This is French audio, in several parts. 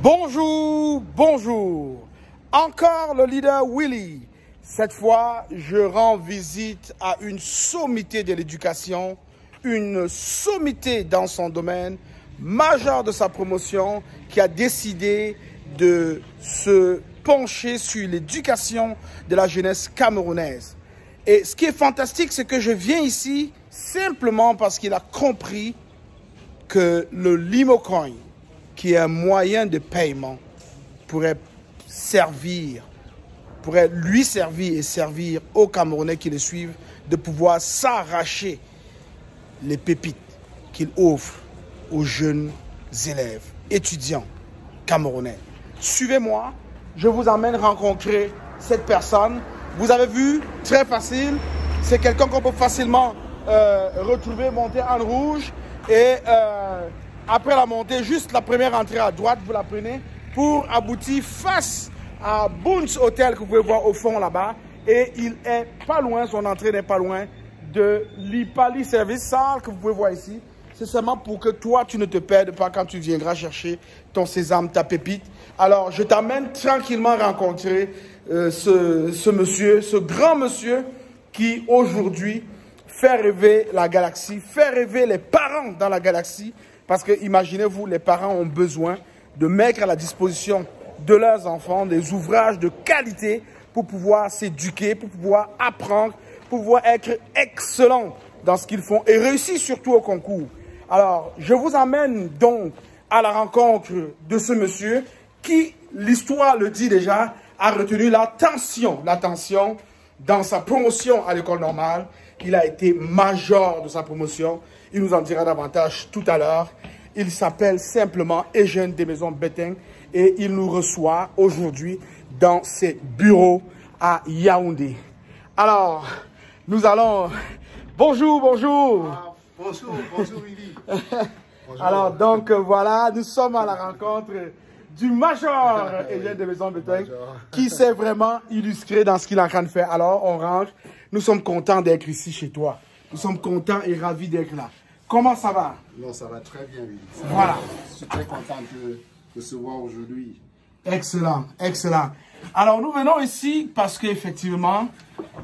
Bonjour, bonjour. Encore le leader Willy. Cette fois, je rends visite à une sommité de l'éducation, une sommité dans son domaine, majeur de sa promotion, qui a décidé de se pencher sur l'éducation de la jeunesse camerounaise. Et ce qui est fantastique, c'est que je viens ici simplement parce qu'il a compris que le Limocoin, qui est un moyen de paiement, pourrait lui servir et servir aux Camerounais qui le suivent de pouvoir s'arracher les pépites qu'il offre aux jeunes élèves, étudiants camerounais. Suivez-moi, je vous emmène rencontrer cette personne. Vous avez vu, très facile, c'est quelqu'un qu'on peut facilement retrouver, monter en rouge et après la montée, juste la première entrée à droite, vous la prenez pour aboutir face à Boons Hotel que vous pouvez voir au fond là-bas. Et il est pas loin, son entrée n'est pas loin de l'Ipali Service Salle que vous pouvez voir ici. C'est seulement pour que toi, tu ne te perdes pas quand tu viendras chercher ton sésame, ta pépite. Alors, je t'amène tranquillement rencontrer ce monsieur, ce grand monsieur qui aujourd'hui fait rêver la galaxie, fait rêver les parents dans la galaxie. Parce que, imaginez-vous, les parents ont besoin de mettre à la disposition de leurs enfants des ouvrages de qualité pour pouvoir s'éduquer, pour pouvoir apprendre, pour pouvoir être excellents dans ce qu'ils font et réussir surtout au concours. Alors, je vous emmène donc à la rencontre de ce monsieur qui, l'histoire le dit déjà, a retenu l'attention dans sa promotion à l'école normale. Il a été major de sa promotion. Il nous en dira davantage tout à l'heure. Il s'appelle simplement Eugène Desmaisons Beteng et il nous reçoit aujourd'hui dans ses bureaux à Yaoundé. Alors, nous allons... Bonjour, bonjour. Bonjour Willy. Bonjour. Alors, donc voilà, nous sommes à la rencontre du major Eugène Desmaisons Beteng qui s'est vraiment illustré dans ce qu'il est en train de faire. Alors, on rentre. Nous sommes contents d'être ici chez toi. Nous sommes contents et ravis d'être là. Comment ça va? Non, ça va très bien, Willy. Voilà. Je suis très content de se voir aujourd'hui. Excellent, excellent. Alors, nous venons ici parce qu'effectivement,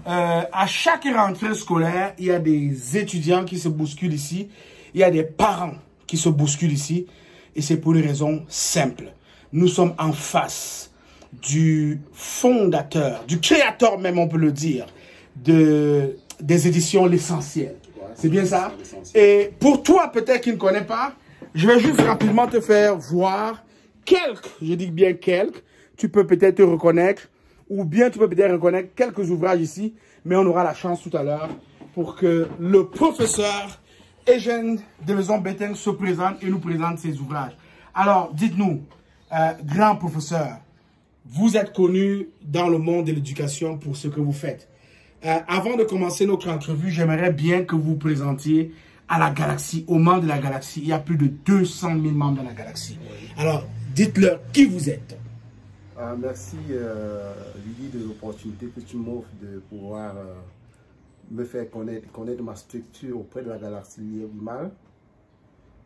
à chaque rentrée scolaire, il y a des étudiants qui se bousculent ici. Il y a des parents qui se bousculent ici. Et c'est pour une raison simple. Nous sommes en face du fondateur, du créateur même, on peut le dire, des éditions L'Essentiel. C'est bien ça? Et pour toi, peut-être qui ne connais pas, je vais juste rapidement te faire voir quelques, je dis bien quelques, tu peux peut-être te reconnaître, ou bien tu peux peut-être reconnaître quelques ouvrages ici, mais on aura la chance tout à l'heure pour que le professeur Eugène Desmaisons Beteng se présente et nous présente ses ouvrages. Alors, dites-nous, grand professeur, vous êtes connu dans le monde de l'éducation pour ce que vous faites. Avant de commencer notre entrevue, j'aimerais bien que vous vous présentiez à la galaxie, aux membres de la galaxie. Il y a plus de 200 000 membres dans la galaxie. Alors, dites-leur qui vous êtes. Merci, Willy, de l'opportunité que tu m'offres de pouvoir me faire connaître ma structure auprès de la galaxie Limal.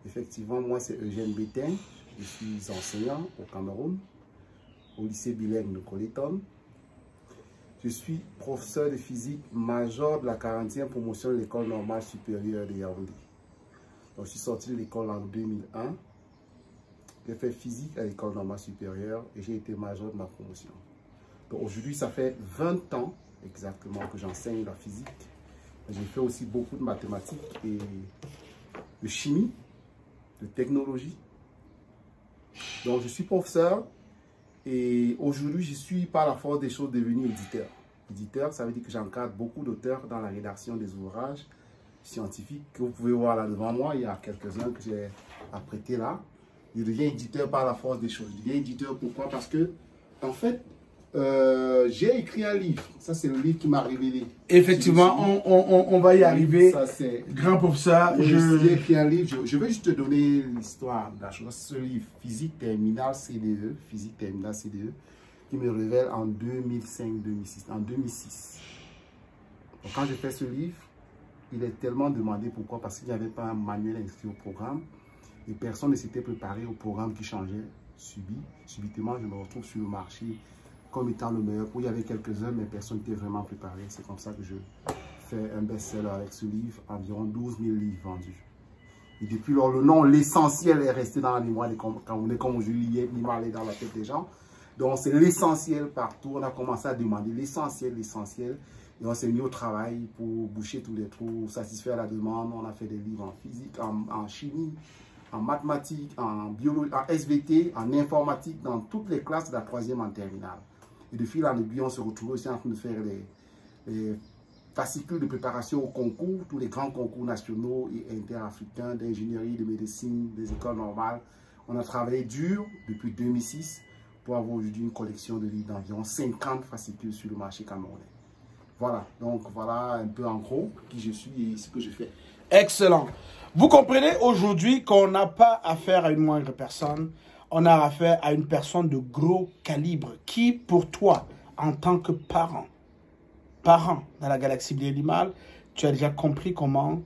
Effectivement, moi, c'est Eugène Beteng. Je suis enseignant au Cameroun, au lycée bilingue de Coleton. Je suis professeur de physique major de la 40e promotion de l'école normale supérieure de Yaoundé. Donc, je suis sorti de l'école en 2001. J'ai fait physique à l'école normale supérieure et j'ai été major de ma promotion. Donc, aujourd'hui, ça fait 20 ans exactement que j'enseigne la physique. J'ai fait aussi beaucoup de mathématiques et de chimie, de technologie. Donc, je suis professeur. Et aujourd'hui, je suis par la force des choses devenu éditeur. Éditeur, ça veut dire que j'encadre beaucoup d'auteurs dans la rédaction des ouvrages scientifiques que vous pouvez voir là devant moi. Il y a quelques-uns que j'ai apprêtés là. Je deviens éditeur par la force des choses. Je deviens éditeur pourquoi? Parce que, en fait, j'ai écrit un livre. Ça, c'est le livre qui m'a révélé. Effectivement, on va y arriver. Ça, c'est... Grand professeur, j'ai écrit un livre. Je vais juste te donner l'histoire de la chose. Ce livre, Physique terminale CDE, Physique terminale CDE, qui me révèle en 2005-2006. En 2006. Donc, quand j'ai fait ce livre, il est tellement demandé. Pourquoi? Parce qu'il n'y avait pas un manuel inscrit au programme. Et personne ne s'était préparé au programme qui changeait subitement. Je me retrouve sur le marché comme étant le meilleur. Il y avait quelques-uns, mais personne n'était vraiment préparé. C'est comme ça que je fais un best-seller avec ce livre, environ 12 000 livres vendus. Et depuis lors, le nom, l'essentiel est resté dans la mémoire des Camerounais, comme je lisais, l'image est dans la tête des gens. Donc c'est l'essentiel partout. On a commencé à demander l'essentiel. Et on s'est mis au travail pour boucher tous les trous, satisfaire la demande. On a fait des livres en physique, en chimie, en mathématiques, en biologie, en SVT, en informatique, dans toutes les classes de la 3e en terminale. Et de fil en aiguille, on se retrouvait aussi en train de faire les fascicules de préparation au concours, tous les grands concours nationaux et interafricains d'ingénierie, de médecine, des écoles normales. On a travaillé dur depuis 2006 pour avoir aujourd'hui une collection de livres d'environ 50 fascicules sur le marché camerounais. Voilà, donc voilà un peu en gros qui je suis et ce que je fais. Excellent. Vous comprenez aujourd'hui qu'on n'a pas affaire à une moindre personne, on a affaire à une personne de gros calibre qui, pour toi, en tant que parent dans la galaxie Limal, tu as déjà compris comment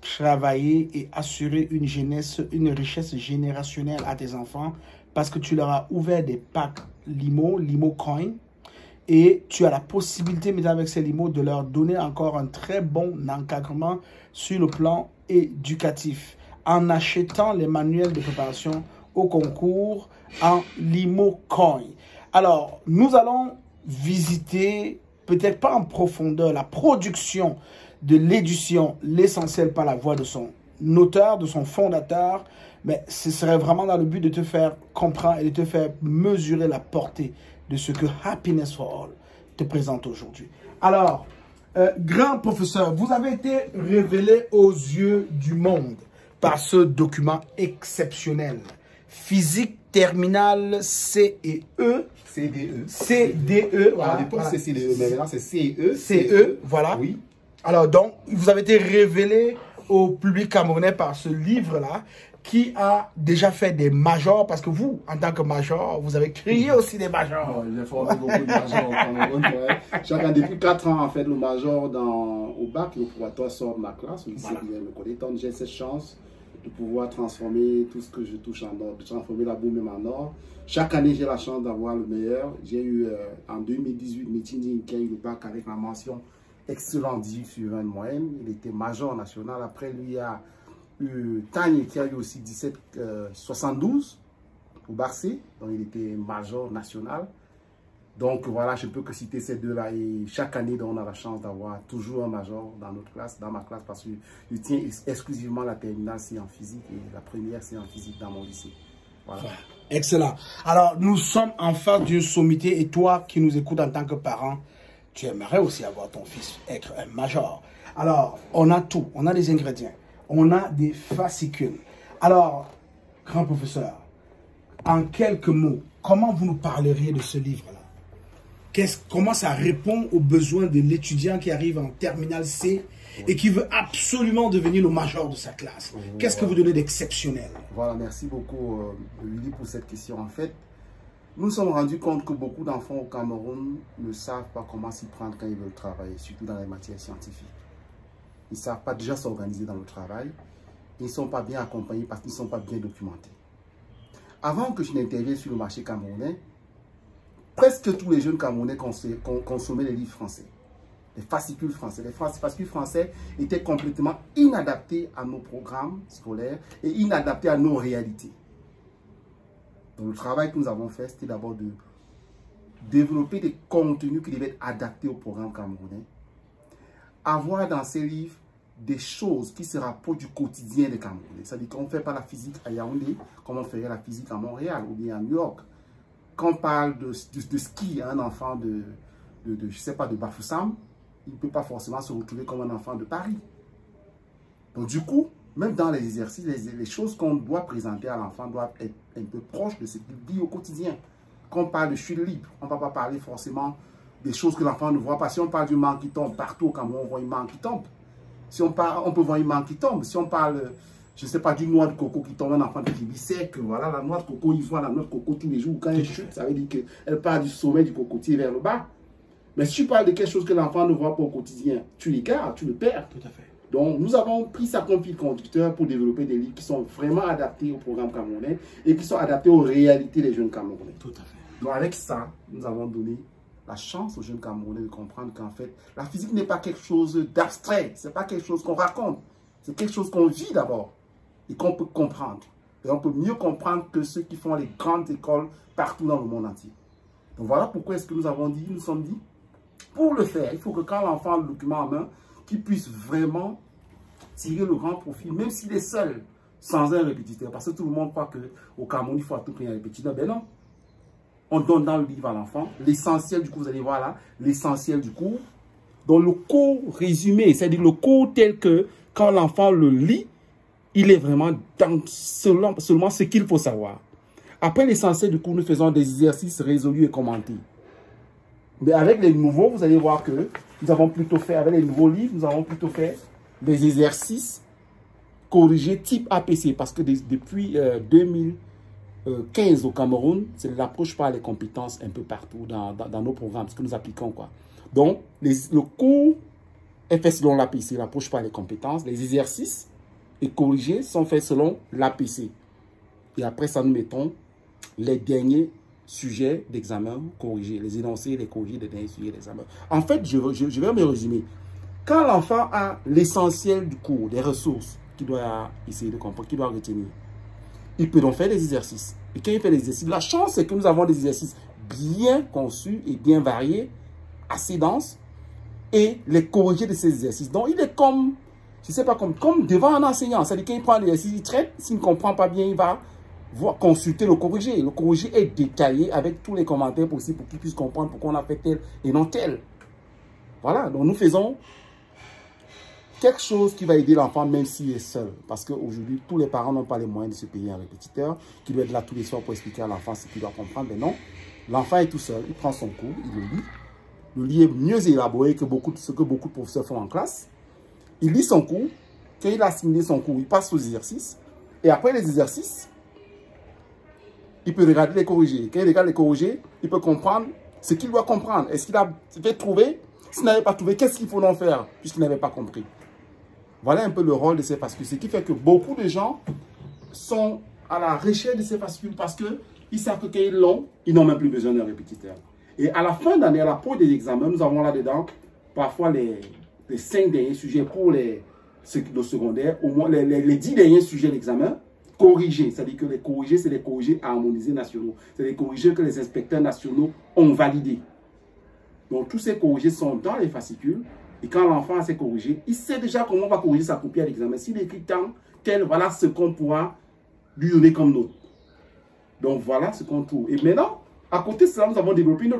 travailler et assurer une richesse générationnelle à tes enfants parce que tu leur as ouvert des packs Limo Coin et tu as la possibilité, mais avec ces limos, de leur donner encore un très bon encadrement sur le plan éducatif en achetant les manuels de préparation au concours en Limo Coin. Alors, nous allons visiter, peut-être pas en profondeur, la production de l'édition L'Essentiel par la voix de son auteur, de son fondateur, mais ce serait vraiment dans le but de te faire comprendre et de te faire mesurer la portée de ce que Happiness for All te présente aujourd'hui. Alors, grand professeur, vous avez été révélé aux yeux du monde par ce document exceptionnel. Physique terminale CE. CDE. Voilà, à l'époque, c'est CDE, mais maintenant, c'est CE. CE, voilà. Oui. Alors, donc, vous avez été révélé au public camerounais par ce livre-là, qui a déjà fait des majors, parce que vous, en tant que major, vous avez créé aussi des majors. J'ai formé beaucoup de majors au Cameroun. Chacun, depuis 4 ans, en fait, le major au bac et au probatoire sort de ma classe, au lycée me connaît. Donc, j'ai cette chance de pouvoir transformer tout ce que je touche en or, de transformer la boue même en or. Chaque année, j'ai la chance d'avoir le meilleur. J'ai eu, en 2018, Métini qui a eu le bac avec la mention excellent 18 sur 20 de moyenne. Il était major national. Après lui, il y a Tagne qui a eu aussi 17,72 au Barcé, donc il était major national. Donc voilà, je peux que citer ces deux-là. Et chaque année, on a la chance d'avoir toujours un major dans notre classe, dans ma classe, parce que je tiens exclusivement la terminale, c'est en physique, et la première, c'est en physique dans mon lycée. Voilà. Excellent. Alors, nous sommes en face d'une sommité, et toi qui nous écoutes en tant que parent, tu aimerais aussi avoir ton fils être un major. Alors, on a tout, on a des ingrédients. On a des fascicules. Alors, grand professeur, en quelques mots, comment vous nous parleriez de ce livre-là? Comment ça répond aux besoins de l'étudiant qui arrive en terminale C et qui veut absolument devenir le major de sa classe? Qu'est-ce que vous donnez d'exceptionnel? Voilà, merci beaucoup Willy pour cette question. En fait, nous nous sommes rendus compte que beaucoup d'enfants au Cameroun ne savent pas comment s'y prendre quand ils veulent travailler, surtout dans les matières scientifiques. Ils ne savent pas déjà s'organiser dans le travail. Ils ne sont pas bien accompagnés parce qu'ils ne sont pas bien documentés. Avant que je n'intervienne sur le marché camerounais, presque tous les jeunes Camerounais consommaient les livres français, les fascicules français. Les fascicules français étaient complètement inadaptés à nos programmes scolaires et inadaptés à nos réalités. Donc le travail que nous avons fait, c'était d'abord de développer des contenus qui devaient être adaptés au programme camerounais. Avoir dans ces livres des choses qui se rapportent du quotidien des Camerounais. C'est-à-dire qu'on ne fait pas la physique à Yaoundé comme on ferait la physique à Montréal ou bien à New York. Quand on parle de ski à un enfant je sais pas, de Bafoussam, il ne peut pas forcément se retrouver comme un enfant de Paris. Donc du coup, même dans les exercices, les choses qu'on doit présenter à l'enfant doivent être un peu proches de ce qu'il vit au quotidien. Quand on parle de chute libre, on ne va pas parler forcément des choses que l'enfant ne voit pas. Si on parle du mangue qui tombe, partout au Cameroun, on voit une mangue qui tombe. Si on parle, on peut voir une mangue qui tombe. Si on parle, je ne sais pas, d'une noix de coco qui tombe, un enfant qui dit sec, voilà, la noix de coco, il voit la noix de coco tous les jours. Quand elle chute, ça veut dire qu'elle part du sommet du cocotier vers le bas. Mais si tu parles de quelque chose que l'enfant ne voit pas au quotidien, tu l'écartes, tu le perds. Tout à fait. Donc, nous avons pris ça comme fil conducteur pour développer des livres qui sont vraiment adaptés au programme camerounais et qui sont adaptés aux réalités des jeunes Camerounais. Tout à fait. Donc, avec ça, nous avons donné la chance aux jeunes Camerounais de comprendre qu'en fait, la physique n'est pas quelque chose d'abstrait, ce n'est pas quelque chose qu'on raconte, c'est quelque chose qu'on vit d'abord et qu'on peut comprendre. Et on peut mieux comprendre que ceux qui font les grandes écoles partout dans le monde entier. Donc, voilà pourquoi est-ce que nous sommes dit, pour le faire, il faut que quand l'enfant a le document en main, qu'il puisse vraiment tirer le grand profit, même s'il est seul, sans un répétiteur. Parce que tout le monde croit qu'au Cameroun, il faut à tout prix un répétiteur. Ben non. On donne dans le livre à l'enfant l'essentiel du cours. Vous allez voir là, l'essentiel du cours. Donc le cours résumé, c'est-à-dire le cours tel que quand l'enfant le lit, il est vraiment dans seulement ce qu'il faut savoir. Après l'essentiel du cours, nous faisons des exercices résolus et commentés. Mais avec les nouveaux, vous allez voir que nous avons plutôt fait, avec les nouveaux livres, nous avons plutôt fait des exercices corrigés type APC. Parce que depuis 2015 au Cameroun, c'est l'approche par les compétences un peu partout dans nos programmes, ce que nous appliquons, quoi. Donc, le cours est fait selon l'APC, l'approche par les compétences. Les exercices et corrigés sont faits selon l'APC. Et après ça, nous mettons les derniers sujets d'examen corrigés, les énoncés, les corrigés des derniers sujets d'examen. En fait, je vais me résumer. Quand l'enfant a l'essentiel du cours, des ressources qu'il doit essayer de comprendre, qu'il doit retenir, il peut donc faire des exercices. Et quand il fait des exercices, la chance, c'est que nous avons des exercices bien conçus et bien variés, assez denses, et les corrigés de ces exercices. Donc, il est comme, je sais pas, comme devant un enseignant. C'est-à-dire qu'il prend l'exercice, il traite, s'il ne comprend pas bien, il va consulter le corrigé. Le corrigé est détaillé avec tous les commentaires possibles pour qu'il puisse comprendre pourquoi on a fait tel et non tel. Voilà, donc nous faisons quelque chose qui va aider l'enfant même s'il est seul. Parce qu'aujourd'hui, tous les parents n'ont pas les moyens de se payer un répétiteur qui doit être là tous les soirs pour expliquer à l'enfant ce qu'il doit comprendre. Mais non, l'enfant est tout seul, il prend son cours, il le lit. Le lit est mieux élaboré que ce que beaucoup de professeurs font en classe. Il lit son cours. Quand il a assimilé son cours, il passe aux exercices. Et après les exercices, il peut regarder les corrigés. Quand il regarde les corrigés, il peut comprendre ce qu'il doit comprendre. Est-ce qu'il a fait trouver? S'il n'avait pas trouvé, qu'est-ce qu'il faut en faire puisqu'il n'avait pas compris? Voilà un peu le rôle de ces fascicules. Ce qui fait que beaucoup de gens sont à la recherche de ces fascicules parce qu'ils savent que quand ils l'ont, ils n'ont même plus besoin d'un répétiteur. Et à la fin d'année, à la pause des examens, nous avons là-dedans parfois les 5 derniers sujets pour le secondaire, au moins les 10 derniers sujets d'examen corrigés. C'est-à-dire que les corrigés, c'est les corrigés harmonisés nationaux. C'est les corrigés que les inspecteurs nationaux ont validés. Donc tous ces corrigés sont dans les fascicules. Et quand l'enfant a ses corrigés, il sait déjà comment on va corriger sa copie à l'examen. S'il écrit tant, tel, voilà ce qu'on pourra lui donner comme note. Donc voilà ce qu'on trouve. Et maintenant, à côté de cela, nous avons développé une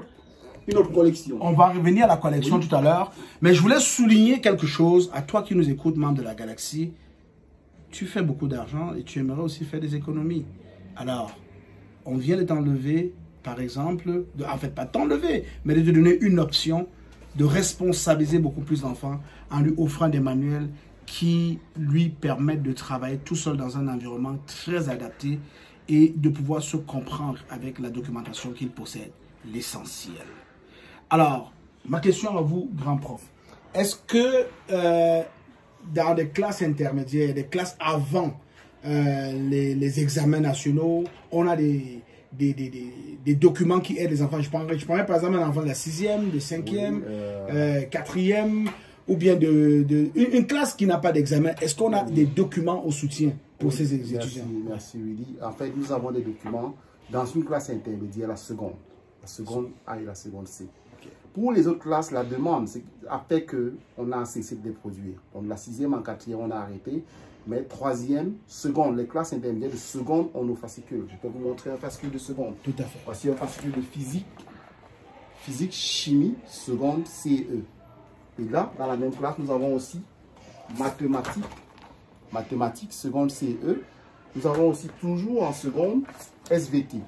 autre collection. On va revenir à la collection tout à l'heure. Mais je voulais souligner quelque chose à toi qui nous écoutes, membre de la Galaxie. Tu fais beaucoup d'argent et tu aimerais aussi faire des économies. Alors, on vient de t'enlever, par exemple, en fait pas t'enlever, mais de te donner une option de responsabiliser beaucoup plus l'enfant en lui offrant des manuels qui lui permettent de travailler tout seul dans un environnement très adapté et de pouvoir se comprendre avec la documentation qu'il possède, l'essentiel. Alors, ma question à vous, grand prof, est-ce que dans des classes intermédiaires, des classes avant les examens nationaux, on a des documents qui aident les enfants? Je prendrais par exemple un enfant de la 6e, de 5e, 4e, ou bien une classe qui n'a pas d'examen. Est-ce qu'on a des documents au soutien pour ces étudiants? Merci Willy. En fait, nous avons des documents dans une classe intermédiaire, la seconde A et la seconde C. Okay. Pour les autres classes, la demande a fait qu'on a cessé de les produire. Donc la 6e en 4e, on a arrêté. Mais 3e, seconde, les classes intermédiaires de seconde ont nos fascicules. Je peux vous montrer un fascicule de seconde. Tout à fait. Voici un fascicule de physique, chimie, seconde, CE. Et là, dans la même classe, nous avons aussi mathématiques, seconde, CE. Nous avons aussi toujours en seconde, SVT.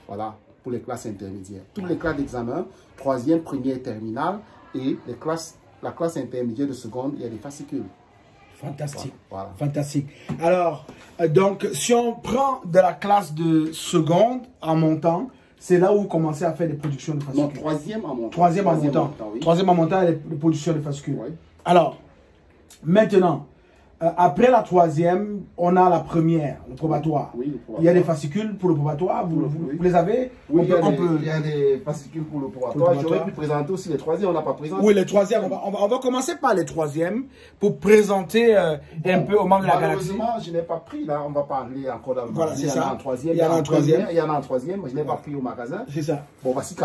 Voilà, pour les classes intermédiaires. Toutes les classes d'examen, 3e, première, terminale, et la classe intermédiaire de seconde, il y a des fascicules. Fantastique. Voilà. Fantastique. Alors, donc, si on prend de la classe de seconde en montant, c'est là où vous commencez à faire des productions de fascicules. Non, 3e en montant. 3e en montant. Oui. 3e en montant, les productions de fascicules. Oui. Alors, Maintenant, après la troisième, on a la première, le probatoire. Oui, le probatoire. Il y a des fascicules pour le probatoire, vous les avez? Oui, il y a des fascicules pour le probatoire. J'aurais pu présenter aussi les troisièmes, on n'a pas présenté. Oui, les troisièmes, on va commencer par les troisièmes pour présenter un peu au membre de la galaxie. Malheureusement, je n'ai pas pris, là, on va parler encore d'un voilà, c'est ça. Il y en a un troisième, il y en a un troisième, il y en a un troisième, je n'ai pas pris au magasin. C'est ça. Bon, voici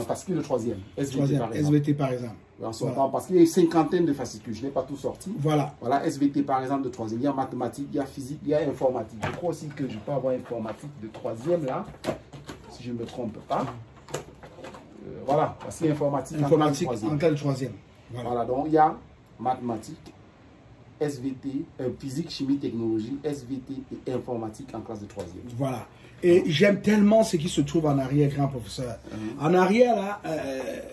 fascicule le troisième, SVT par exemple. En son temps, parce qu'il y a une cinquantaine de fascicules, je n'ai pas tout sorti. Voilà. Voilà, SVT par exemple de troisième, il y a mathématiques, il y a physique, il y a informatique. Je crois aussi que je peux avoir informatique de troisième là, si je ne me trompe pas. Voilà, parce qu'il y a informatique en quel troisième. Voilà, donc il y a mathématiques, SVT, physique, chimie, technologie, SVT et informatique en classe de troisième. Voilà. Et j'aime tellement ce qui se trouve en arrière, grand professeur. En arrière, là...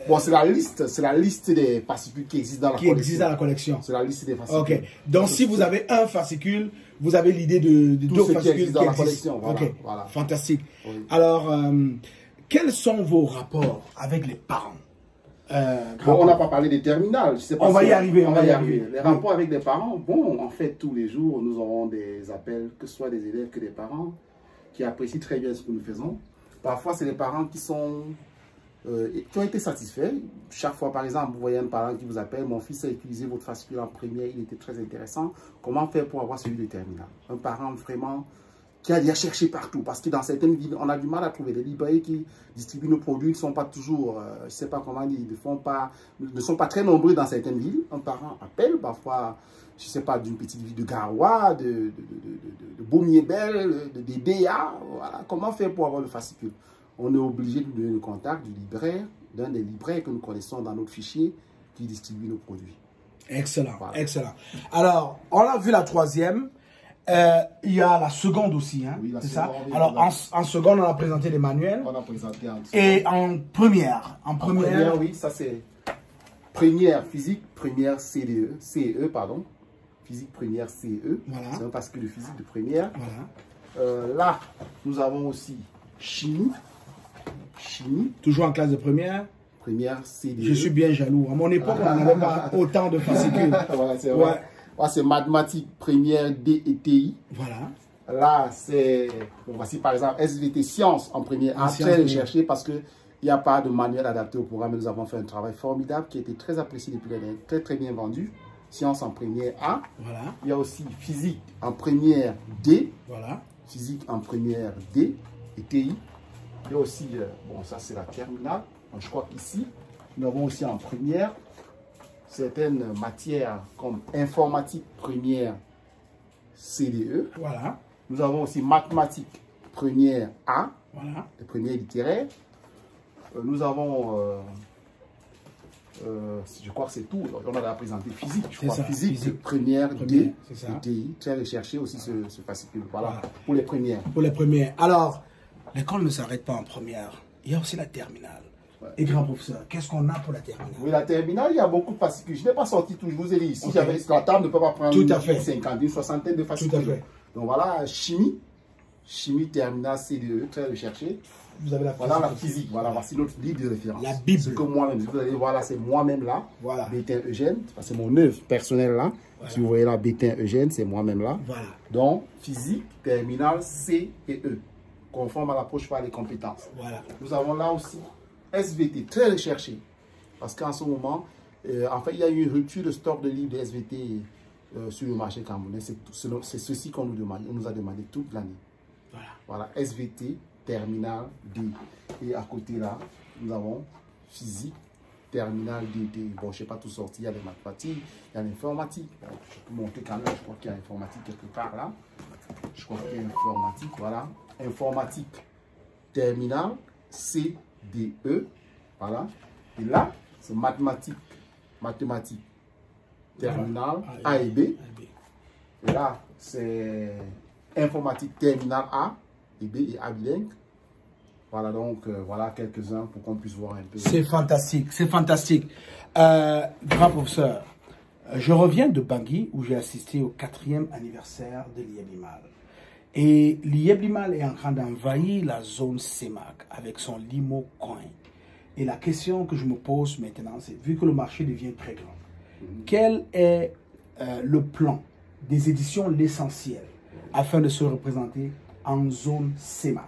bon, c'est la liste des fascicules qui existent dans la collection. C'est la liste des fascicules. Ok. Donc, si vous avez un fascicule, vous avez l'idée de deux fascicules dans la collection. Voilà, ok. Voilà. Fantastique. Oui. Alors, quels sont vos rapports avec les parents? Bon, on n'a pas parlé des terminales. Je sais pas on va y arriver. Les rapports avec les parents, bon, en fait, tous les jours, nous aurons des appels, que ce soit des élèves que des parents, qui apprécient très bien ce que nous faisons. Parfois, c'est les parents qui ont été satisfaits. Chaque fois, par exemple, vous voyez un parent qui vous appelle, mon fils a utilisé votre fascicule en première, il était très intéressant. Comment faire pour avoir celui de terminal? Un parent vraiment qui a cherché partout, parce que dans certaines villes, on a du mal à trouver. Les librairies qui distribuent nos produits ne sont pas toujours, je ne sais pas comment dire, ne sont pas très nombreux dans certaines villes. Un parent appelle, parfois, je ne sais pas, d'une petite ville de Garoua, de Beaumier-Belle, de DA. Voilà. Comment faire pour avoir le fascicule? On est obligé de donner le contact du libraire, d'un des libraires que nous connaissons dans notre fichier, qui distribue nos produits. Excellent, voilà. Excellent. Alors, on a vu la troisième. Il y a la seconde aussi, hein, oui, c'est ça? Alors, en seconde, on a présenté les manuels. On a présenté en seconde. Et en première? En première, oui, ça c'est première physique, première CE, pardon. Physique première CE. Voilà. C'est un fascicule de physique de première. Voilà. Là, nous avons aussi chimie. Chimie. Toujours en classe de première. Première CDE. Je suis bien jaloux. À mon époque, on n'avait pas autant de fascicules. Voilà, c'est vrai. Là, c'est mathématiques première D et TI. Voilà. Là, c'est, bon, voici par exemple SVT sciences en première A. Très recherché parce qu'il n'y a pas de manuel adapté au programme. Nous avons fait un travail formidable qui a été très apprécié depuis l'année, très très bien vendu. Sciences en première A. Voilà. Il y a aussi physique en première D. Voilà. Physique en première D et TI. Il y a aussi, bon, ça c'est la terminale. Donc, je crois qu'ici, nous avons aussi en première certaines matières comme informatique première CDE. Voilà. Nous avons aussi mathématiques première A. Voilà. Les premières littéraires. Nous avons, je crois que c'est tout. On a présenté physique. Je crois physique première D et TI. Très recherché aussi ce fascicule. Voilà. Pour les premières. Pour les premières. Alors, l'école ne s'arrête pas en première. Il y a aussi la terminale. Et grand professeur, qu'est-ce qu'on a pour la terminale? Oui, la terminale, il y a beaucoup de fascicules. Je n'ai pas sorti tout, je vous ai dit. Si j'avais la table, ne peut pas prendre tout à fait. 50, une soixantaine de fascicules. Tout à fait. Donc voilà, chimie. Chimie terminale CDE, très recherché. Vous avez la physique. Voilà la physique. Voilà, voici notre livre de référence. La Bible. Ce que moi-même, vous allez voir là, c'est moi-même là. Voilà. Bétain Eugène. C'est mon œuvre personnelle là. Voilà. Si vous voyez là, Bétain Eugène, c'est moi-même là. Voilà. Donc, physique terminale C et E. Conforme à l'approche par les compétences. Voilà. Nous avons là aussi SVT, très recherché. Parce qu'en ce moment, en fait, il y a eu une rupture de stock de livres de SVT sur le marché camerounais. C'est ceci qu'on nous demande. On nous a demandé toute l'année. Voilà. Voilà, SVT, terminal D. Et à côté là, nous avons physique, terminal DT. Bon, je ne sais pas tout sorti. Il y a les mathématiques, il y a l'informatique. Bon, je peux montrer quand même. Je crois qu'il y a informatique quelque part là. Je crois qu'il y a informatique. Voilà. Informatique, terminal, C. DE, voilà. Et là, c'est mathématiques, terminale A et B. Et là, c'est informatique terminale A et B et A bilingue. Voilà, donc, voilà quelques-uns pour qu'on puisse voir un peu. C'est fantastique, c'est fantastique. Grand professeur, je reviens de Bangui où j'ai assisté au 4e anniversaire de l'IEB-IMAL. Et l'IEB-IMAL est en train d'envahir la zone CEMAC avec son Limo Coin. Et la question que je me pose maintenant, c'est, vu que le marché devient très grand, quelle est le plan des éditions L'Essentiel afin de se représenter en zone CEMAC?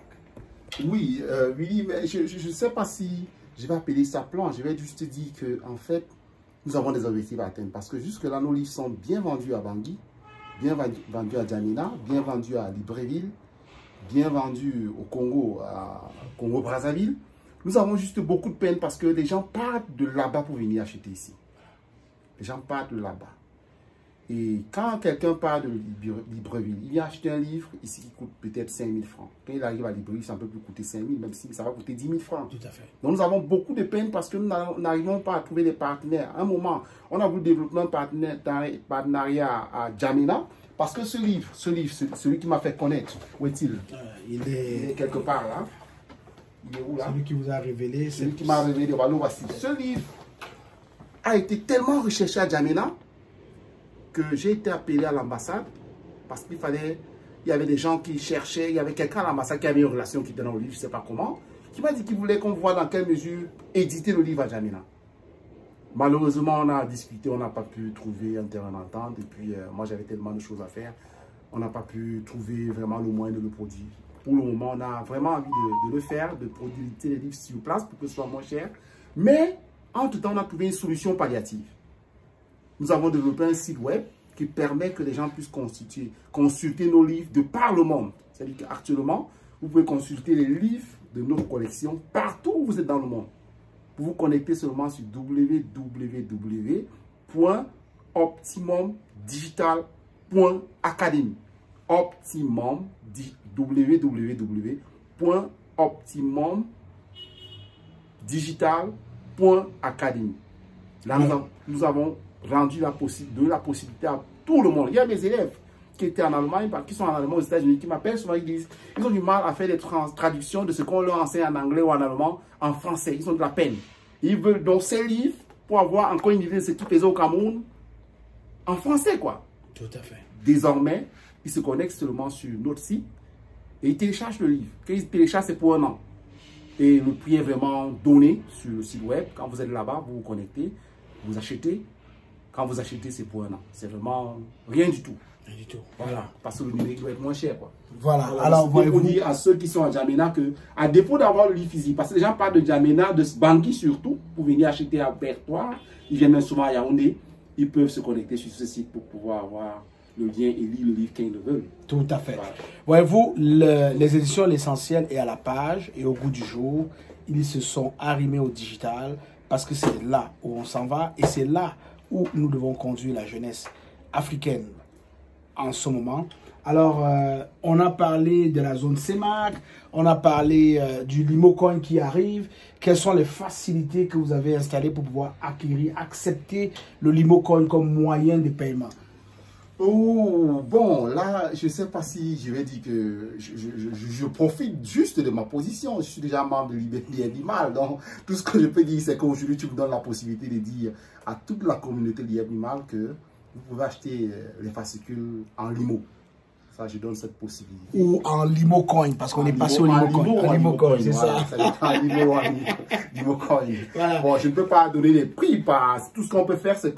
Oui, oui, mais je ne sais pas si je vais appeler ça plan. Je vais juste dire que en fait, nous avons des objectifs à atteindre. Parce que jusque-là, nos livres sont bien vendus à Bangui, bien vendus à Djamena, bien vendus à Libreville, bien vendus au Congo, à Congo-Brazzaville. Nous avons juste beaucoup de peine parce que les gens partent de là-bas pour venir acheter ici. Les gens partent de là-bas. Et quand quelqu'un part de Libreville, il vient acheter un livre ici qui coûte peut-être 5 000 francs. Quand il arrive à Libreville, ça ne peut plus coûter 5 000, même si ça va coûter 10 000 francs. Tout à fait. Donc nous avons beaucoup de peine parce que nous n'arrivons pas à trouver des partenaires. À un moment, on a voulu développer un partenariat à Djamena parce que ce livre, celui qui m'a fait connaître, où est-il? Il est quelque part là. Il est où là? Celui qui vous a révélé. Celui qui m'a révélé, voilà, voici. Ce livre a été tellement recherché à Djamena que j'ai été appelé à l'ambassade parce qu'il y avait des gens qui cherchaient, il y avait quelqu'un à l'ambassade qui avait une relation qui était dans le livre, je ne sais pas comment, qui m'a dit qu'il voulait qu'on voit dans quelle mesure éditer le livre à Djamena. Malheureusement, on a discuté, on n'a pas pu trouver un terrain d'entente et puis moi j'avais tellement de choses à faire, on n'a pas pu trouver vraiment le moyen de le produire. Pour le moment, on a vraiment envie de le faire, de produire les livres sur place pour que ce soit moins cher, mais entre-temps, on a trouvé une solution palliative. Nous avons développé un site web qui permet que les gens puissent consulter nos livres de par le monde. C'est-à-dire qu'actuellement, vous pouvez consulter les livres de nos collections partout où vous êtes dans le monde. Vous vous connectez seulement sur www.optimumdigital.academy. www.optimumdigital.academy. Là, nous avons rendu la possibilité à tout le monde. Il y a des élèves qui étaient en Allemagne, qui sont en Allemagne aux États-Unis, qui m'appellent souvent, ils disent ils ont du mal à faire des traductions de ce qu'on leur enseigne en anglais ou en allemand en français. Ils ont de la peine. Ils veulent donc ces livres pour avoir encore une idée de ce qui faisait au Cameroun en français, quoi. Tout à fait. Désormais, ils se connectent seulement sur notre site et ils téléchargent le livre. Quand ils téléchargent, c'est pour 1 an. Et le prix est vraiment donné sur le site web. Quand vous êtes là-bas, vous vous connectez, vous achetez. Quand vous achetez, c'est pour 1 an. C'est vraiment rien du tout. Rien du tout. Voilà. Parce que le numérique doit être moins cher, quoi. Voilà. Alors, voyez-vous, dire à ceux qui sont à Djamena que, à défaut d'avoir le livre physique, parce que les gens partent de Djamena, de Bangui surtout, pour venir acheter à Bertois, ils viennent même souvent à Yaoundé, ils peuvent se connecter sur ce site pour pouvoir avoir le lien et lire le livre qu'ils veulent. Tout à fait. Voilà. Voyez-vous, les éditions L'Essentiel est à la page et au goût du jour, ils se sont arrimés au digital parce que c'est là où on s'en va et c'est là où nous devons conduire la jeunesse africaine en ce moment. Alors, on a parlé de la zone CEMAC, on a parlé du Limocoin qui arrive. Quelles sont les facilités que vous avez installées pour pouvoir accepter le Limocoin comme moyen de paiement? Oh, bon, là, je ne sais pas si je vais dire que je profite juste de ma position. Je suis déjà membre de Liberté Animale. Donc, tout ce que je peux dire, c'est qu'aujourd'hui, tu me donnes la possibilité de dire à toute la communauté Liberté Animale que vous pouvez acheter les fascicules en limo. Ça, je donne cette possibilité. Ou en Limocoin, parce qu'on est passé au Limocoin. En Limocoin, c'est voilà, ça. En Limocoin. Voilà. Bon, je ne peux pas donner les prix. Tout ce qu'on peut faire, c'est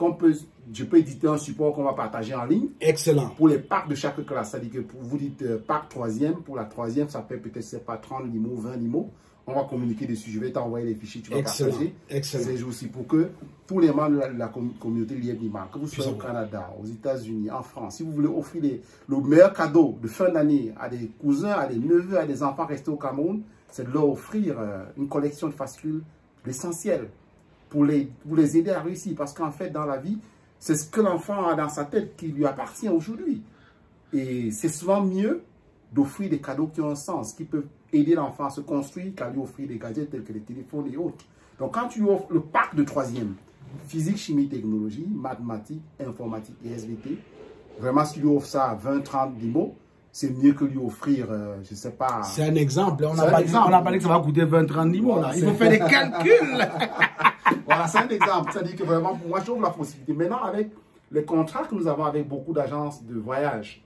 je peux éditer un support qu'on va partager en ligne. Excellent. Pour les packs de chaque classe. C'est-à-dire que vous dites pack 3e, pour la 3e, ça peut peut-être, c'est pas 30 limos, 20 limos. On va communiquer dessus. Je vais t'envoyer les fichiers, tu vas partager. Excellent. C'est aussi pour que tous les membres de la communauté Lièvre Nimale, que vous soyez au Canada, aux États-Unis, en France, si vous voulez offrir le meilleur cadeau de fin d'année à des cousins, à des neveux, à des enfants restés au Cameroun, c'est de leur offrir une collection de fascicules L'Essentiel pour les aider à réussir. Parce qu'en fait, dans la vie, c'est ce que l'enfant a dans sa tête qui lui appartient aujourd'hui. Et c'est souvent mieux d'offrir des cadeaux qui ont un sens, qui peuvent aider l'enfant à se construire, qu'à lui offrir des gadgets tels que les téléphones et autres. Donc quand tu offres le pack de 3e, physique, chimie, technologie, mathématiques, informatique et SVT, vraiment si tu lui offres ça à 20, 30 limos, c'est mieux que lui offrir, je ne sais pas... C'est un exemple. On n'a pas dit que ça va coûter 20, 30 limos. Voilà, il faut faire des calculs. Voilà, c'est un exemple. C'est-à-dire que vraiment, pour moi, j'ouvre la possibilité. Maintenant, avec les contrats que nous avons avec beaucoup d'agences de voyage,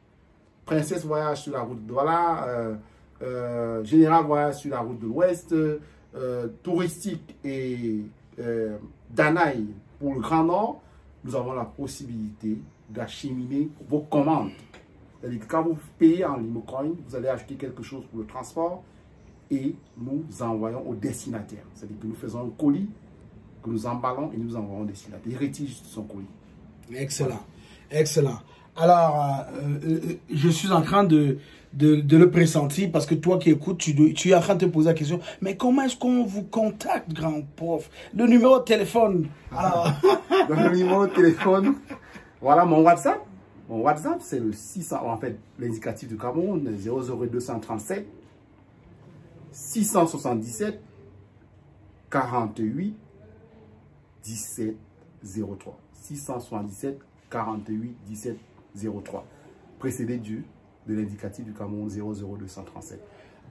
Princesse Voyage sur la route de Douala, Général Voyage sur la route de l'Ouest, Touristique et Danaï pour le Grand Nord, nous avons la possibilité d'acheminer vos commandes. C'est-à-dire que quand vous payez en Limocoin, vous allez acheter quelque chose pour le transport et nous envoyons au destinataire. C'est-à-dire que nous faisons un colis que nous emballons et nous envoyons au destinataire. Il retire juste son colis. Excellent, excellent. Alors, je suis en train de le pressentir parce que toi qui écoutes, tu es en train de te poser la question, mais comment est-ce qu'on vous contacte, grand prof? Le numéro de téléphone. Alors... Donc, le numéro de téléphone, voilà mon WhatsApp. Mon WhatsApp, c'est le 600, en fait, l'indicatif du Cameroun, 00237 677 48 17 03. 677 48 17 03. Précédé de l'indicatif du Cameroun 00237.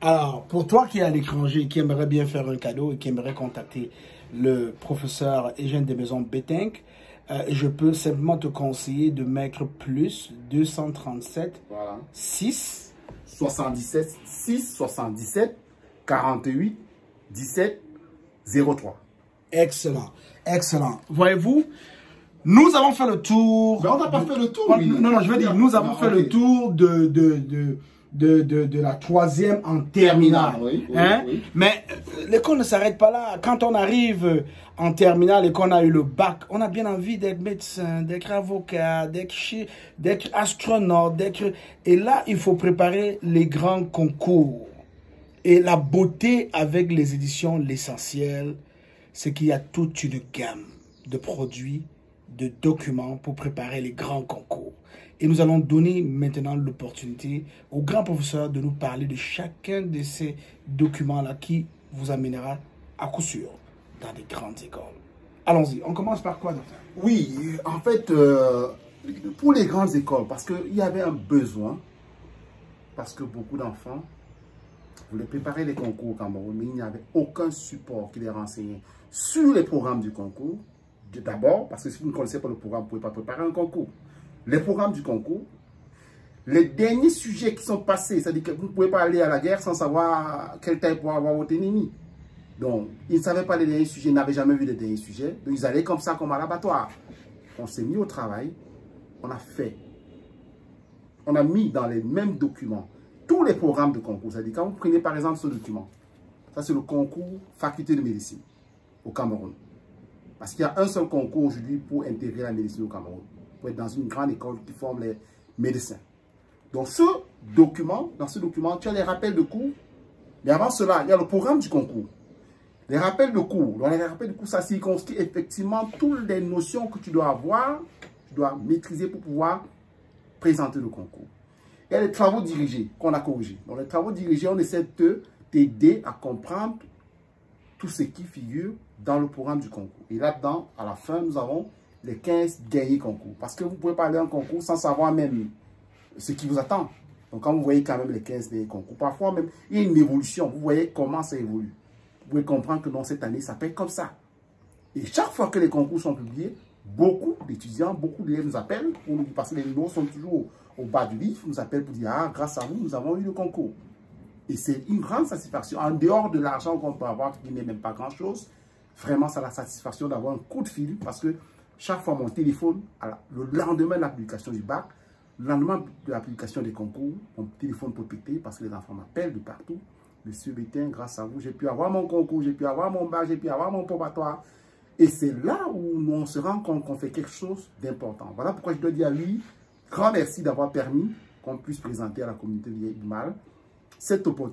Alors, pour toi qui es à l'étranger, qui aimerait bien faire un cadeau et qui aimerait contacter le professeur Eugène Desmaisons Betengue, je peux simplement te conseiller de mettre plus 237 voilà. 6 77 6 77 48 17 03. Excellent, excellent. Voyez-vous, nous avons fait le tour. Mais on n'a pas fait le tour. Oui. Non, je veux dire, nous avons fait le tour de la troisième en terminale. Oui, hein? Oui. Mais l'école ne s'arrête pas là. Quand on arrive en terminale et qu'on a eu le bac, on a bien envie d'être médecin, d'être avocat, d'être astronaute, Et là, il faut préparer les grands concours. Et la beauté avec les éditions L'Essentiel, c'est qu'il y a toute une gamme de produits, de documents pour préparer les grands concours. Et nous allons donner maintenant l'opportunité au grand professeur de nous parler de chacun de ces documents-là qui vous amènera à coup sûr dans des grandes écoles. Allons-y, on commence par quoi, docteur? Oui, en fait, pour les grandes écoles, parce qu'il y avait un besoin, parce que beaucoup d'enfants voulaient préparer les concours au Cameroun, mais il n'y avait aucun support qui les renseignait sur les programmes du concours. D'abord, parce que si vous ne connaissez pas le programme, vous ne pouvez pas préparer un concours. Les programmes du concours, les derniers sujets qui sont passés, c'est-à-dire que vous ne pouvez pas aller à la guerre sans savoir quelle taille pour avoir votre ennemi. Donc, ils ne savaient pas les derniers sujets, ils n'avaient jamais vu les derniers sujets. Donc, ils allaient comme ça, comme à l'abattoir. On s'est mis au travail, on a mis dans les mêmes documents tous les programmes de concours. C'est-à-dire, quand vous prenez par exemple ce document, ça c'est le concours faculté de médecine au Cameroun. Parce qu'il y a un seul concours aujourd'hui pour intégrer la médecine au Cameroun, pour être dans une grande école qui forme les médecins. Donc ce document, dans ce document, tu as les rappels de cours. Mais avant cela, il y a le programme du concours. Les rappels de cours. Dans les rappels de cours, ça circonscrit effectivement toutes les notions que tu dois avoir, tu dois maîtriser pour pouvoir présenter le concours. Il y a les travaux dirigés qu'on a corrigés. Dans les travaux dirigés, on essaie de t'aider à comprendre tout ce qui figure dans le programme du concours. Et là-dedans, à la fin, nous avons les 15 derniers concours. Parce que vous ne pouvez pas aller à un concours sans savoir même ce qui vous attend. Donc, quand vous voyez quand même les 15 derniers concours, parfois même, il y a une évolution. Vous voyez comment ça évolue. Vous pouvez comprendre que dans cette année, ça peut être comme ça. Et chaque fois que les concours sont publiés, beaucoup d'étudiants, beaucoup d'élèves nous appellent, pour nous, parce que les numéros sont toujours au bas du livre, nous appellent pour dire, ah, grâce à vous, nous avons eu le concours. Et c'est une grande satisfaction. En dehors de l'argent qu'on peut avoir, qui n'est même pas grand-chose, vraiment, c'est la satisfaction d'avoir un coup de fil, parce que chaque fois mon téléphone, le lendemain de la publication du bac, le lendemain de la publication des concours, mon téléphone peut péter parce que les enfants m'appellent de partout. Monsieur Betengue, grâce à vous, j'ai pu avoir mon concours, j'ai pu avoir mon bac, j'ai pu avoir mon probatoire. Et c'est là où on se rend compte qu'on fait quelque chose d'important. Voilà pourquoi je dois dire à lui, grand merci d'avoir permis qu'on puisse présenter à la communauté du Mal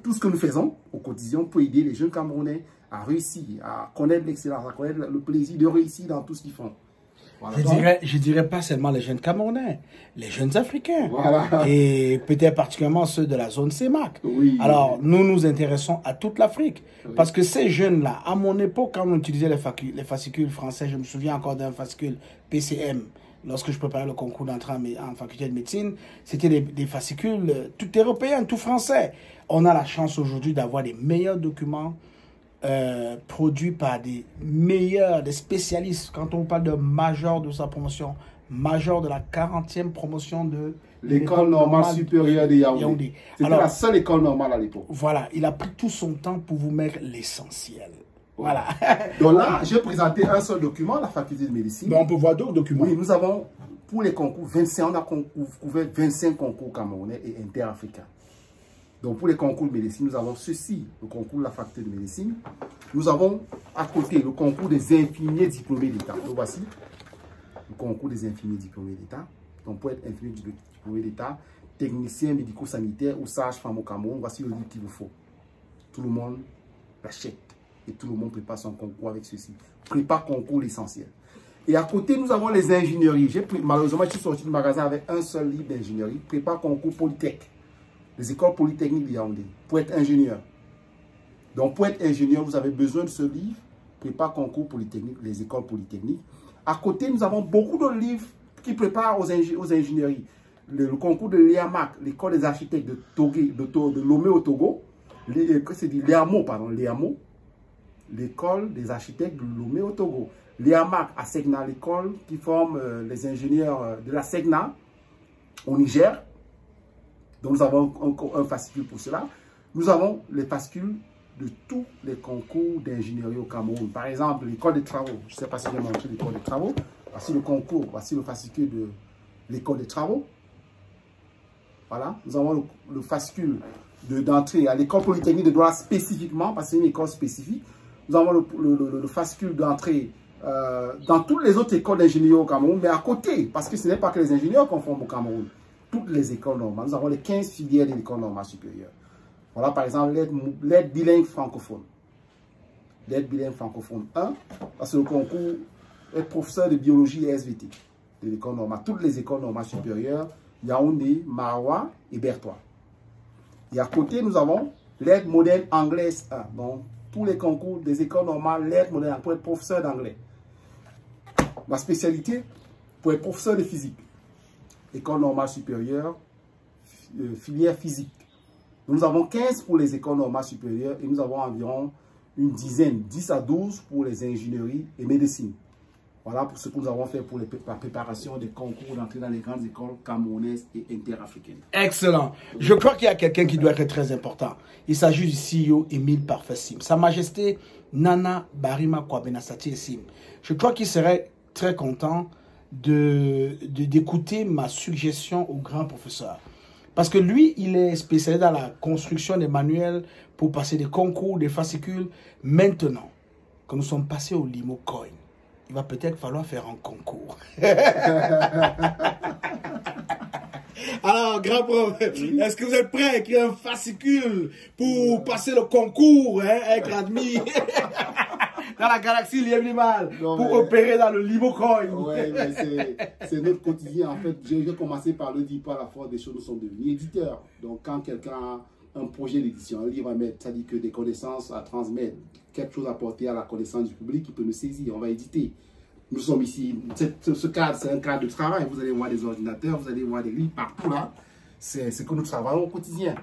tout ce que nous faisons au quotidien pour aider les jeunes Camerounais à réussir, à connaître l'excellence, à connaître le plaisir de réussir dans tout ce qu'ils font. Voilà. Je dirais pas seulement les jeunes Camerounais, les jeunes Africains. Voilà. Et peut-être particulièrement ceux de la zone CEMAC. Oui. Alors, nous nous intéressons à toute l'Afrique. Oui. Parce que ces jeunes-là, à mon époque, quand on utilisait les fascicules français, je me souviens encore d'un fascicule PCM. Lorsque je préparais le concours d'entrée en faculté de médecine, c'était des fascicules tout européens, tout français. On a la chance aujourd'hui d'avoir des meilleurs documents produits par des spécialistes. Quand on parle de major de sa promotion, major de la 40e promotion de l'école normale supérieure de Yaoundé. C'était la seule école normale à l'époque. Voilà, il a pris tout son temps pour vous mettre l'essentiel. Voilà. Donc là, j'ai présenté un seul document, la faculté de médecine. Mais on peut voir d'autres documents. Oui, nous avons Pour les concours, 25, on a couvert 25 concours camerounais et interafricains. Donc pour les concours de médecine, nous avons ceci, le concours de la faculté de médecine. Nous avons à côté le concours des infirmiers diplômés d'État. Donc voici le concours des infirmiers diplômés d'État. Donc pour être infirmier diplômé d'État, technicien médico-sanitaire ou sage-femme au Cameroun, voici le livre qu'il vous faut. Tout le monde l'achète et tout le monde prépare son concours avec ceci. Prépare concours l'essentiel. Et à côté, nous avons les ingénieries. Malheureusement, je suis sorti du magasin avec un seul livre d'ingénierie. Prépare concours Polytech. Les écoles polytechniques de Yaoundé. Pour être ingénieur. Donc, pour être ingénieur, vous avez besoin de ce livre. Prépare concours Polytechnique, les écoles polytechniques. À côté, nous avons beaucoup de livres qui préparent aux ingénieries. Le concours de l'EAMAC, l'école des architectes de Lomé au Togo. C'est dit l'EAMO, pardon, l'EAMO. L'école des architectes de Lomé au Togo. L'EAMAC à Segna, l'école qui forme les ingénieurs de la Segna au Niger. Donc nous avons un fascicule pour cela. Nous avons les fascicules de tous les concours d'ingénierie au Cameroun. Par exemple, l'école des travaux. Je ne sais pas si j'ai montré l'école des travaux. Voici le concours, voici le fascicule de l'école des travaux. Voilà, nous avons le fascicule d'entrée à l'école polytechnique de droit spécifiquement, parce que c'est une école spécifique. Nous avons le fascicule d'entrée dans toutes les autres écoles d'ingénierie au Cameroun, mais à côté, parce que ce n'est pas que les ingénieurs qu'on forme au Cameroun. Toutes les écoles normales. Nous avons les 15 filières de l'école normale supérieure. Voilà, par exemple, l'aide bilingue francophone. L'aide bilingue francophone 1, parce que le concours est professeur de biologie et SVT de l'école normale. Toutes les écoles normales supérieures, Yaoundé, Maroua et Bertois. Et à côté, nous avons l'aide moderne anglaise 1. Donc, tous les concours des écoles normales, l'aide moderne pour être professeur d'anglais. Ma spécialité, pour être professeur de physique. École normale supérieure, filière physique. Nous avons 15 pour les écoles normales supérieures et nous avons environ une dizaine, 10 à 12 pour les ingénieries et médecine. Voilà pour ce que nous avons fait pour la préparation des concours d'entrée dans les grandes écoles camerounaises et interafricaines. Excellent. Je crois qu'il y a quelqu'un qui doit être très important. Il s'agit du CEO Émile Parfait Sim. Sa Majesté Nana Barima Kwabena Satie Sim. Je crois qu'il serait très content d'écouter ma suggestion au grand professeur. Parce que lui, il est spécialisé dans la construction des manuels pour passer des concours, des fascicules. Maintenant que nous sommes passés au Limo Coin, il va peut-être falloir faire un concours. Alors, grand prof, est-ce que vous êtes prêt à écrire un fascicule pour passer le concours, hein, être admis dans la galaxie Liemlimal pour opérer dans le Limocoin? Oui, mais c'est notre quotidien. En fait, j'ai commencé par le dire, par la force des choses, nous sommes devenus éditeurs. Donc, quand quelqu'un a un projet d'édition, un livre à mettre, ça dit que des connaissances à transmettre, quelque chose à porter à la connaissance du public, il peut nous saisir, on va éditer. Nous sommes ici, ce cadre, c'est un cadre de travail. Vous allez voir des ordinateurs, vous allez voir des livres partout là. C'est ce que nous travaillons au quotidien.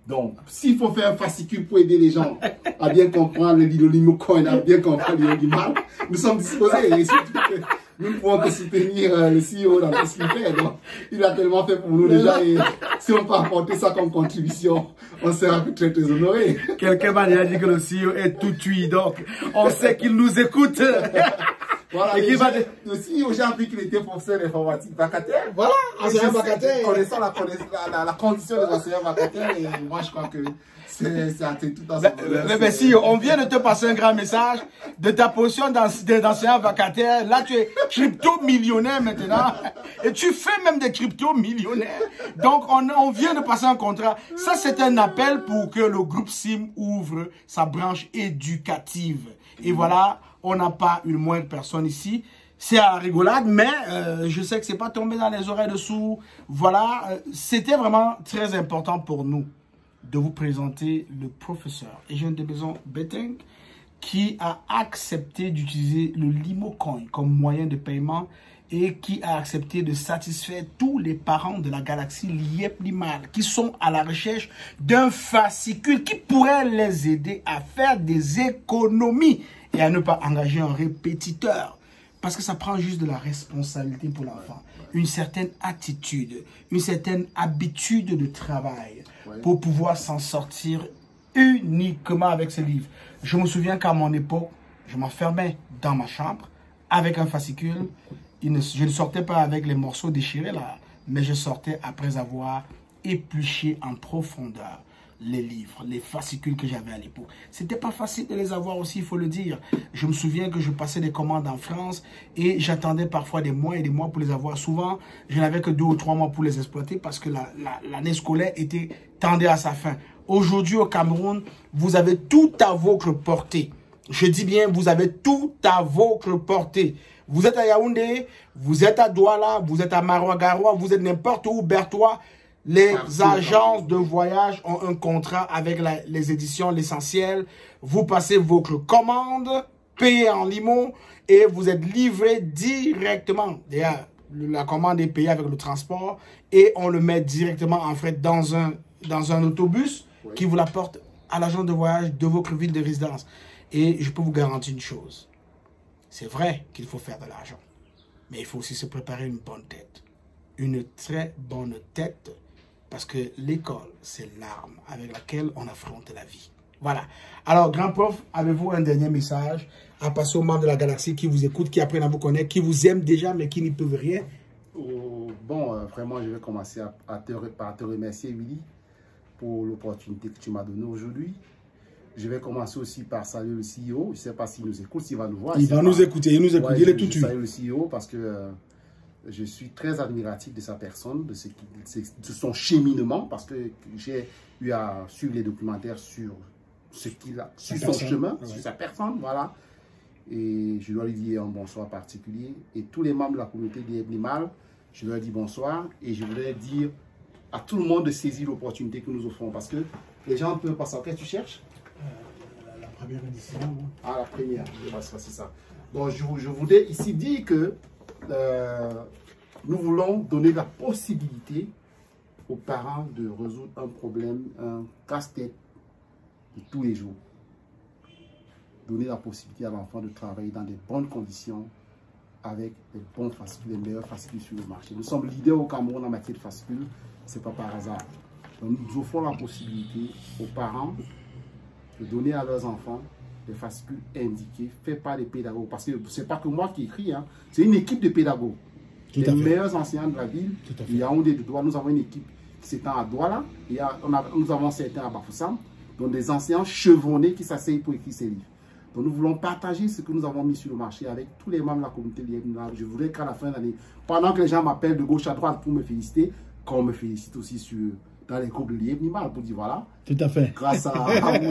Donc, s'il faut faire un fascicule pour aider les gens à bien comprendre le Limocoin, à bien comprendre le mal, nous sommes disposés. Et nous ne pouvons que soutenir le CEO dans tout ce qu'il fait. Donc, il a tellement fait pour nous déjà. Et si on peut apporter ça comme contribution, on sera très très honoré. Quelqu'un m'a déjà dit que le CEO est tout tué. Donc, on sait qu'il nous écoute. Voilà, et le CEO, j'ai appris qu'il était professeur d'informatique vacataire. Voilà, enseignant vacataire. Connaissant la condition des enseignants vacataires, et moi je crois que c'est tout à son mais si, on vient de te passer un grand message de ta position d'enseignant vacataire. Là, tu es crypto-millionnaire maintenant. Et tu fais même des crypto-millionnaires. Donc, on vient de passer un contrat. Ça, c'est un appel pour que le groupe SIM ouvre sa branche éducative. Et voilà, on n'a pas une moindre personne ici. C'est à la rigolade, mais je sais que c'est pas tombé dans les oreilles dessous. Voilà, c'était vraiment très important pour nous de vous présenter le professeur Eugène Debezon Beteng qui a accepté d'utiliser le Limocoin comme moyen de paiement et qui a accepté de satisfaire tous les parents de la galaxie Liemlimal qui sont à la recherche d'un fascicule qui pourrait les aider à faire des économies et à ne pas engager un répétiteur. Parce que ça prend juste de la responsabilité pour l'enfant, une certaine attitude, une certaine habitude de travail pour pouvoir s'en sortir uniquement avec ce livre. Je me souviens qu'à mon époque, je m'enfermais dans ma chambre avec un fascicule je ne sortais pas avec les morceaux déchirés là, mais je sortais après avoir épluché en profondeur les livres, les fascicules que j'avais à l'époque. C'était pas facile de les avoir aussi, il faut le dire. Je me souviens que je passais des commandes en France et j'attendais parfois des mois et des mois pour les avoir. Souvent, je n'avais que 2 ou 3 mois pour les exploiter parce que l'année scolaire tendait à sa fin. Aujourd'hui, au Cameroun, vous avez tout à votre portée. Je dis bien, vous avez tout à votre portée. Vous êtes à Yaoundé, vous êtes à Douala, vous êtes à Maroua-Garoua, vous êtes n'importe où, Bertois. Les agences de voyage ont un contrat avec les éditions L'Essentiel. Vous passez votre commande, payez en limo et vous êtes livré directement. D'ailleurs, la commande est payée avec le transport et on le met directement en fret dans un autobus qui vous l'apporte à l'agence de voyage de votre ville de résidence. Et je peux vous garantir une chose. C'est vrai qu'il faut faire de l'argent. Mais il faut aussi se préparer une bonne tête. Une très bonne tête. Parce que l'école, c'est l'arme avec laquelle on affronte la vie. Voilà. Alors, grand prof, avez-vous un dernier message à passer aux membres de la galaxie qui vous écoutent, qui apprennent à vous connaître, qui vous aiment déjà, mais qui n'y peuvent rien? Vraiment, je vais commencer par te remercier, Willy, pour l'opportunité que tu m'as donnée aujourd'hui. Je vais commencer aussi par saluer le CEO. Je ne sais pas s'il nous écoute, s'il va nous voir. Il va nous écouter, il nous écoute, il est tout de suite. Je salue le CEO parce que je suis très admiratif de sa personne, de son cheminement, parce que j'ai eu à suivre les documentaires sur ce qu'il a, sur son chemin, sur sa personne, voilà. Et je dois lui dire un bonsoir particulier. Et tous les membres de la communauté des Nimal, je leur dis bonsoir. Et je voudrais dire à tout le monde de saisir l'opportunité que nous offrons, parce que les gens peuvent pas savoir. Qu'est-ce que tu cherches? La première édition. Ah, la première, c'est ça. Donc, je voudrais ici dire que nous voulons donner la possibilité aux parents de résoudre un problème, un casse-tête de tous les jours. Donner la possibilité à l'enfant de travailler dans des bonnes conditions avec les bons fascicules, les meilleurs fascicules sur le marché. Nous sommes leaders au Cameroun en matière de fascicules, ce n'est pas par hasard. Donc, nous offrons la possibilité aux parents de donner à leurs enfants des fascicules indiqués, faits par les pédagogues. Parce que ce n'est pas que moi qui écris, hein, c'est une équipe de pédagogues. Les meilleurs enseignants de la ville, il y a Yaoundé de Douala, nous avons une équipe qui s'étend à Douala, nous avons certains à Bafoussam, donc des enseignants chevronnés qui s'asseyent pour écrire ces livres. Donc nous voulons partager ce que nous avons mis sur le marché avec tous les membres de la communauté liévinoise. Je voudrais qu'à la fin de l'année, pendant que les gens m'appellent de gauche à droite pour me féliciter, qu'on me félicite aussi dans les groupes de liévinois pour dire voilà. Tout à fait. Grâce à vous,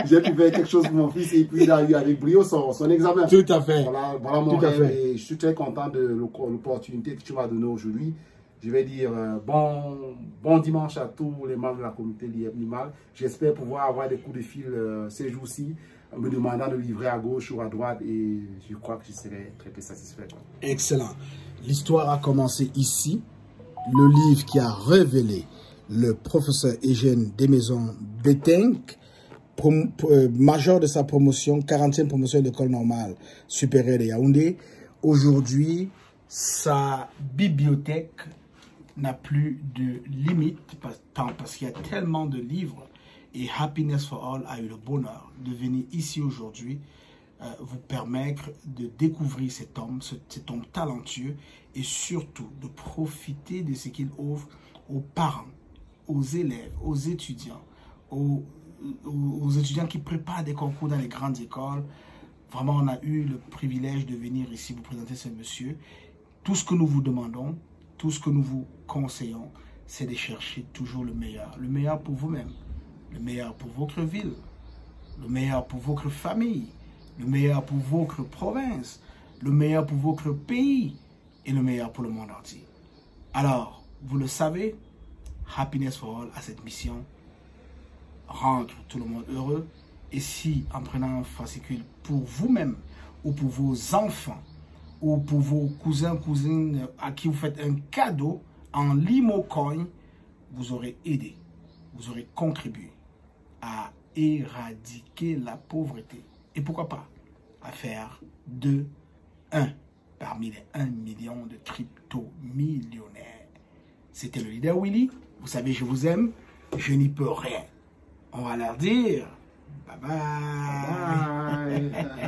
j'ai pu faire quelque chose pour mon fils et puis il a eu avec brio son examen. Tout à fait. Voilà mon rêve et je suis très content de l'opportunité que tu m'as donnée aujourd'hui. Je vais dire bon dimanche à tous les membres de la communauté liévinoise. J'espère pouvoir avoir des coups de fil ces jours-ci, me demandant de livrer à gauche ou à droite et je crois que je serai très satisfait. Excellent. L'histoire a commencé ici. Le livre qui a révélé le professeur Eugène Desmaisons Betenk, major de sa promotion, 40e promotion de l'école normale supérieure de Yaoundé. Aujourd'hui, sa bibliothèque n'a plus de limite parce qu'il y a tellement de livres. Et Happiness for All a eu le bonheur de venir ici aujourd'hui vous permettre de découvrir cet homme talentueux et surtout de profiter de ce qu'il offre aux parents, aux élèves, aux étudiants, aux étudiants qui préparent des concours dans les grandes écoles. Vraiment, on a eu le privilège de venir ici vous présenter ce monsieur. Tout ce que nous vous demandons, tout ce que nous vous conseillons, c'est de chercher toujours le meilleur pour vous-même, le meilleur pour votre ville, le meilleur pour votre famille, le meilleur pour votre province, le meilleur pour votre pays et le meilleur pour le monde entier. Alors, vous le savez, Happiness for All a cette mission, rendre tout le monde heureux. Et si, en prenant un fascicule pour vous-même ou pour vos enfants ou pour vos cousins, cousines à qui vous faites un cadeau en Limocoin, vous aurez aidé, vous aurez contribué à éradiquer la pauvreté. Et pourquoi pas à faire de 1 parmi les 1 million de crypto-millionnaires. C'était le leader Willy. Vous savez, je vous aime. Je n'y peux rien. On va leur dire bye bye. Bye.